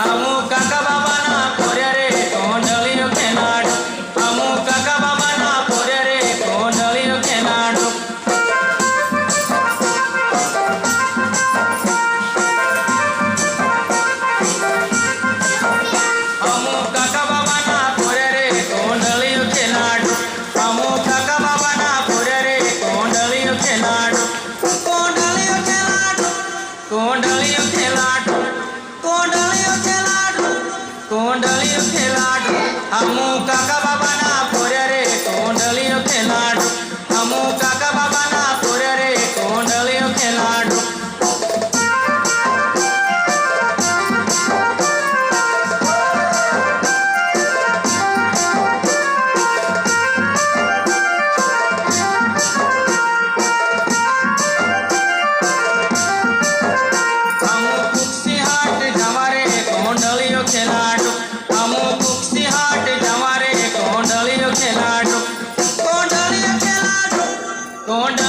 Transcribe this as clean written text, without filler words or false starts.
हमू काका बाबा ना पोरे रे कोंडलियो खेलाडू हमू काका बाबा ना पोरे रे कोंडलियो खेलाडू हमू काका बाबा ना पोरे रे कोंडलियो खेलाडू हमू काका बाबा ना पोरे रे कोंडलियो खेलाडू कोंडलियो खेलाडू कोंडलियो खेलाडू कोंडलियो खेलाडू कोंडलियो खेलाडू हमू काका बाबा ना पोरे रे कोंडलियो खेलाडू हमू काका बाबा ना पोरे रे कोंडलियो खेलाडू हमू कुक्सी हाट जमारे कोंडलियो खेलाडू हमू कुक्सी हाट जमारे कोंडलियो खेलाडू कोंडलियो खेलाडू कोंड